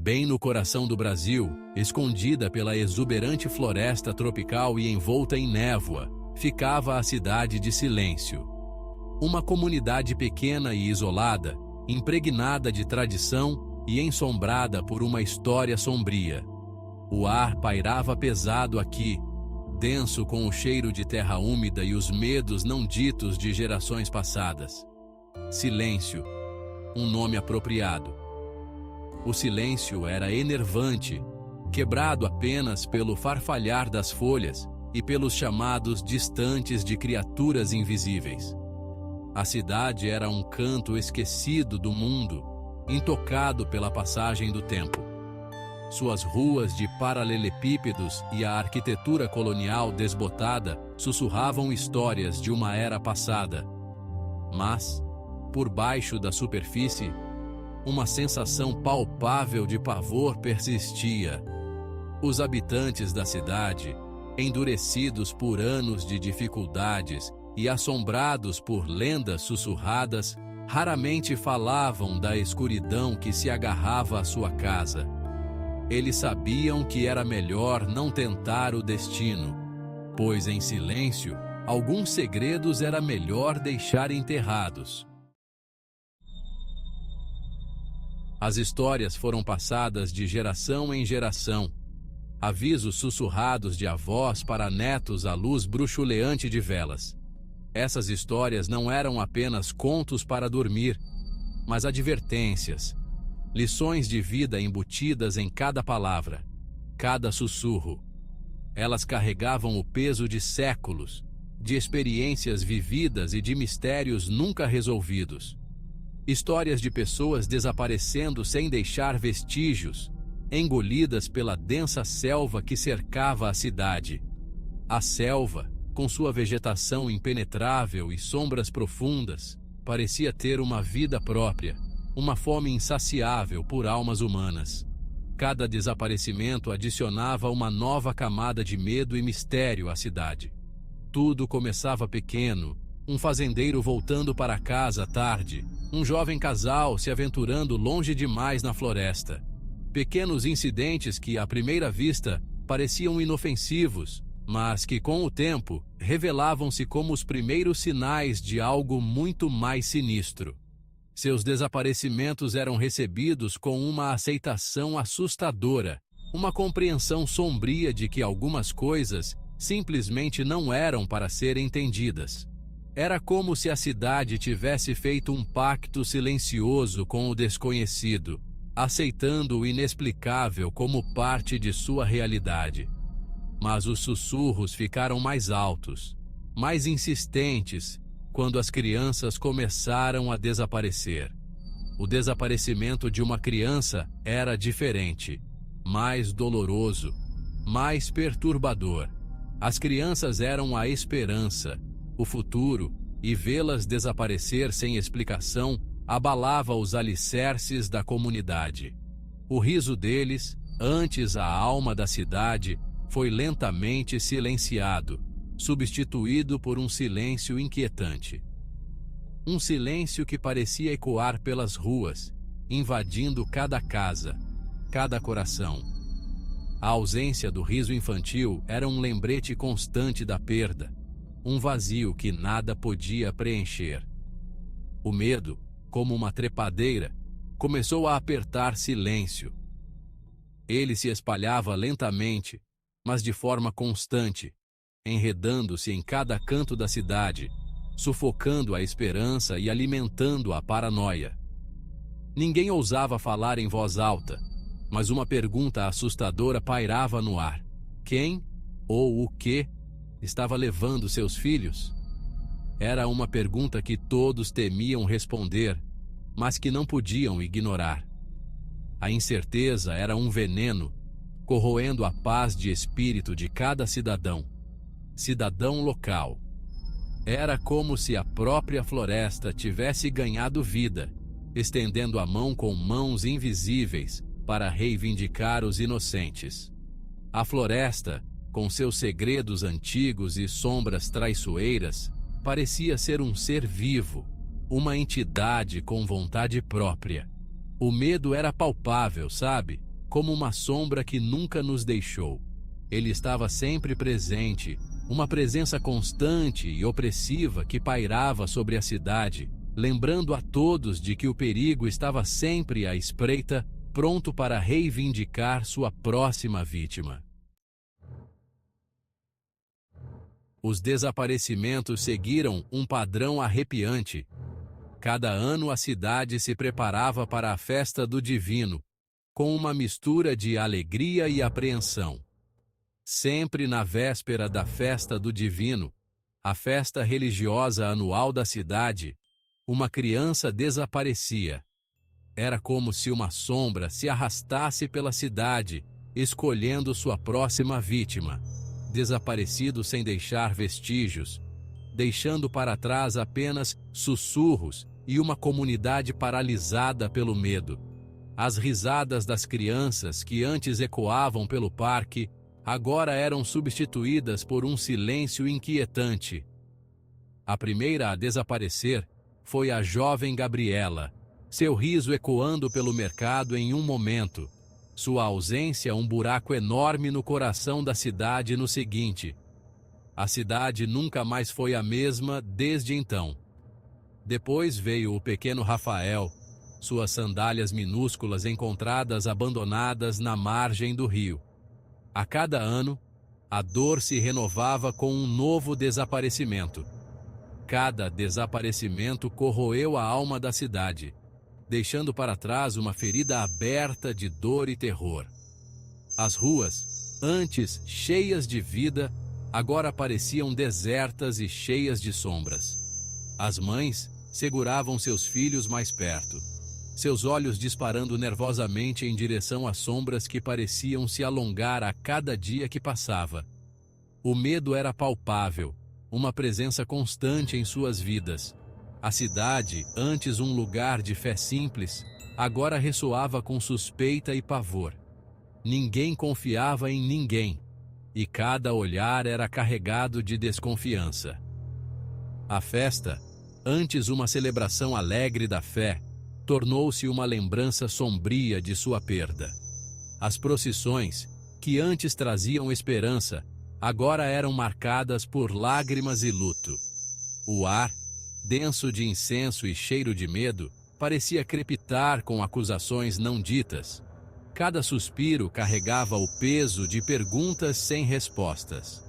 Bem no coração do Brasil, escondida pela exuberante floresta tropical e envolta em névoa, ficava a cidade de Silêncio. Uma comunidade pequena e isolada, impregnada de tradição e ensombrada por uma história sombria. O ar pairava pesado aqui, denso com o cheiro de terra úmida e os medos não ditos de gerações passadas. Silêncio, um nome apropriado. O silêncio era enervante, quebrado apenas pelo farfalhar das folhas e pelos chamados distantes de criaturas invisíveis. A cidade era um canto esquecido do mundo, intocado pela passagem do tempo. Suas ruas de paralelepípedos e a arquitetura colonial desbotada sussurravam histórias de uma era passada. Mas, por baixo da superfície, uma sensação palpável de pavor persistia. Os habitantes da cidade, endurecidos por anos de dificuldades e assombrados por lendas sussurradas, raramente falavam da escuridão que se agarrava à sua casa. Eles sabiam que era melhor não tentar o destino, pois em silêncio, alguns segredos era melhor deixar enterrados. As histórias foram passadas de geração em geração. Avisos sussurrados de avós para netos à luz bruxuleante de velas. Essas histórias não eram apenas contos para dormir, mas advertências, lições de vida embutidas em cada palavra, cada sussurro. Elas carregavam o peso de séculos, de experiências vividas e de mistérios nunca resolvidos. Histórias de pessoas desaparecendo sem deixar vestígios, engolidas pela densa selva que cercava a cidade. A selva, com sua vegetação impenetrável e sombras profundas, parecia ter uma vida própria, uma fome insaciável por almas humanas. Cada desaparecimento adicionava uma nova camada de medo e mistério à cidade. Tudo começava pequeno, um fazendeiro voltando para casa à tarde, um jovem casal se aventurando longe demais na floresta. Pequenos incidentes que, à primeira vista, pareciam inofensivos, mas que, com o tempo, revelavam-se como os primeiros sinais de algo muito mais sinistro. Seus desaparecimentos eram recebidos com uma aceitação assustadora, uma compreensão sombria de que algumas coisas simplesmente não eram para serem entendidas. Era como se a cidade tivesse feito um pacto silencioso com o desconhecido, aceitando o inexplicável como parte de sua realidade. Mas os sussurros ficaram mais altos, mais insistentes, quando as crianças começaram a desaparecer. O desaparecimento de uma criança era diferente, mais doloroso, mais perturbador. As crianças eram a esperança, o futuro, e vê-las desaparecer sem explicação abalava os alicerces da comunidade. O riso deles, antes a alma da cidade, foi lentamente silenciado, substituído por um silêncio inquietante. Um silêncio que parecia ecoar pelas ruas, invadindo cada casa, cada coração. A ausência do riso infantil era um lembrete constante da perda, um vazio que nada podia preencher. O medo, como uma trepadeira, começou a apertar silêncio. Ele se espalhava lentamente, mas de forma constante, enredando-se em cada canto da cidade, sufocando a esperança e alimentando a paranoia. Ninguém ousava falar em voz alta, mas uma pergunta assustadora pairava no ar. Quem, ou o que, estava levando seus filhos? Era uma pergunta que todos temiam responder, mas que não podiam ignorar. A incerteza era um veneno, corroendo a paz de espírito de cada cidadão local. Era como se a própria floresta tivesse ganhado vida, estendendo a mão com mãos invisíveis para reivindicar os inocentes. A floresta, com seus segredos antigos e sombras traiçoeiras, parecia ser um ser vivo, uma entidade com vontade própria. O medo era palpável, sabe? como uma sombra que nunca nos deixou. Ele estava sempre presente, uma presença constante e opressiva que pairava sobre a cidade, lembrando a todos de que o perigo estava sempre à espreita, pronto para reivindicar sua próxima vítima. Os desaparecimentos seguiram um padrão arrepiante. Cada ano a cidade se preparava para a festa do divino, com uma mistura de alegria e apreensão. Sempre na véspera da festa do divino, a festa religiosa anual da cidade, uma criança desaparecia. Era como se uma sombra se arrastasse pela cidade, escolhendo sua próxima vítima, desaparecido sem deixar vestígios, deixando para trás apenas sussurros e uma comunidade paralisada pelo medo. As risadas das crianças que antes ecoavam pelo parque, agora eram substituídas por um silêncio inquietante. A primeira a desaparecer foi a jovem Gabriela, seu riso ecoando pelo mercado em um momento, sua ausência um buraco enorme no coração da cidade no seguinte. A cidade nunca mais foi a mesma desde então. Depois veio o pequeno Rafael, suas sandálias minúsculas encontradas abandonadas na margem do rio. A cada ano, a dor se renovava com um novo desaparecimento. Cada desaparecimento corroeu a alma da cidade, deixando para trás uma ferida aberta de dor e terror. As ruas, antes cheias de vida, agora pareciam desertas e cheias de sombras. As mães seguravam seus filhos mais perto, seus olhos disparando nervosamente em direção às sombras que pareciam se alongar a cada dia que passava. O medo era palpável, uma presença constante em suas vidas. A cidade, antes um lugar de fé simples, agora ressoava com suspeita e pavor. Ninguém confiava em ninguém, e cada olhar era carregado de desconfiança. A festa, antes uma celebração alegre da fé, tornou-se uma lembrança sombria de sua perda. As procissões, que antes traziam esperança, agora eram marcadas por lágrimas e luto. O ar, denso de incenso e cheiro de medo, parecia crepitar com acusações não ditas. Cada suspiro carregava o peso de perguntas sem respostas.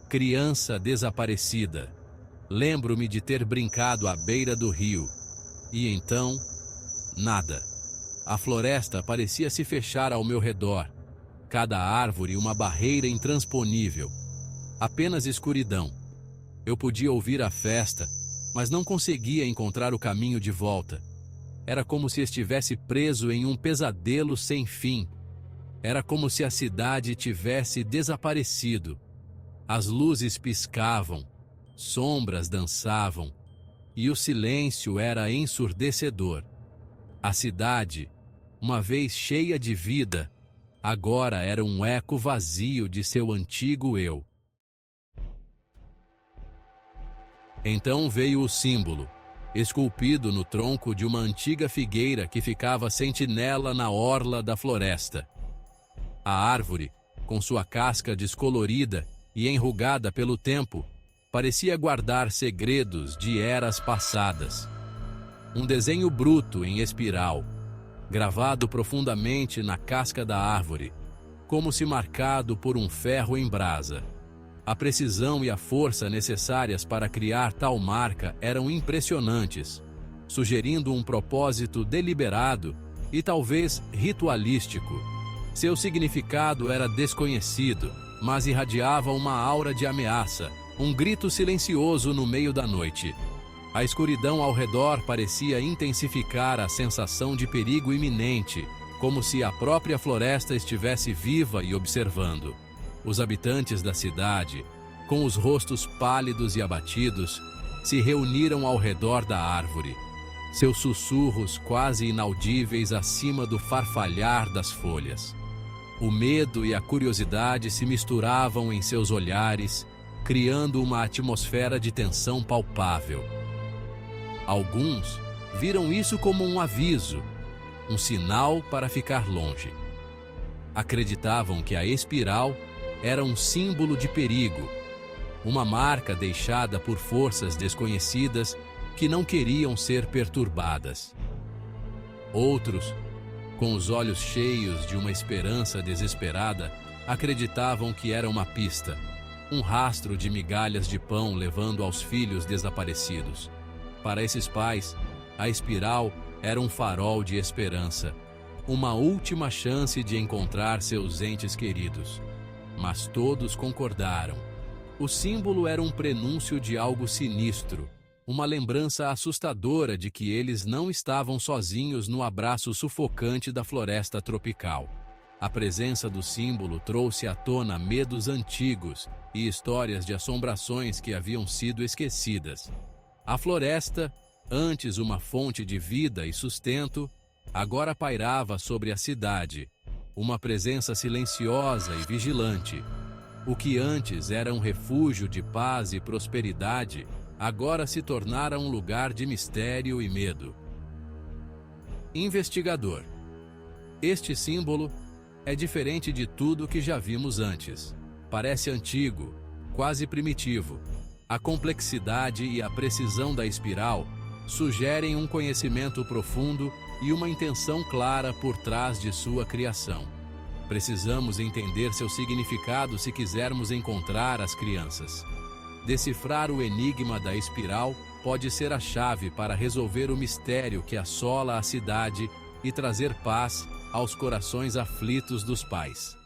Criança desaparecida. Lembro-me de ter brincado à beira do rio. E então, nada. A floresta parecia se fechar ao meu redor. Cada árvore uma barreira intransponível. Apenas escuridão. Eu podia ouvir a festa, mas não conseguia encontrar o caminho de volta. Era como se estivesse preso em um pesadelo sem fim. Era como se a cidade tivesse desaparecido. As luzes piscavam, sombras dançavam, e o silêncio era ensurdecedor. A cidade, uma vez cheia de vida, agora era um eco vazio de seu antigo eu. Então veio o símbolo, esculpido no tronco de uma antiga figueira que ficava sentinela na orla da floresta. A árvore, com sua casca descolorida e enrugada pelo tempo, parecia guardar segredos de eras passadas. Um desenho bruto em espiral, gravado profundamente na casca da árvore, como se marcado por um ferro em brasa. A precisão e a força necessárias para criar tal marca eram impressionantes, sugerindo um propósito deliberado e talvez ritualístico. Seu significado era desconhecido, mas irradiava uma aura de ameaça, um grito silencioso no meio da noite. A escuridão ao redor parecia intensificar a sensação de perigo iminente, como se a própria floresta estivesse viva e observando. Os habitantes da cidade, com os rostos pálidos e abatidos, se reuniram ao redor da árvore, seus sussurros quase inaudíveis acima do farfalhar das folhas. O medo e a curiosidade se misturavam em seus olhares, criando uma atmosfera de tensão palpável. Alguns viram isso como um aviso, um sinal para ficar longe. Acreditavam que a espiral era um símbolo de perigo, uma marca deixada por forças desconhecidas que não queriam ser perturbadas. Outros, com os olhos cheios de uma esperança desesperada, acreditavam que era uma pista, um rastro de migalhas de pão levando aos filhos desaparecidos. Para esses pais, a espiral era um farol de esperança, uma última chance de encontrar seus entes queridos. Mas todos concordaram. O símbolo era um prenúncio de algo sinistro, uma lembrança assustadora de que eles não estavam sozinhos no abraço sufocante da floresta tropical. A presença do símbolo trouxe à tona medos antigos e histórias de assombrações que haviam sido esquecidas. A floresta, antes uma fonte de vida e sustento, agora pairava sobre a cidade, uma presença silenciosa e vigilante. O que antes era um refúgio de paz e prosperidade, agora se tornara um lugar de mistério e medo. Investigador. Este símbolo é diferente de tudo que já vimos antes. Parece antigo, quase primitivo. A complexidade e a precisão da espiral sugerem um conhecimento profundo e uma intenção clara por trás de sua criação. Precisamos entender seu significado se quisermos encontrar as crianças. Decifrar o enigma da espiral pode ser a chave para resolver o mistério que assola a cidade e trazer paz aos corações aflitos dos pais.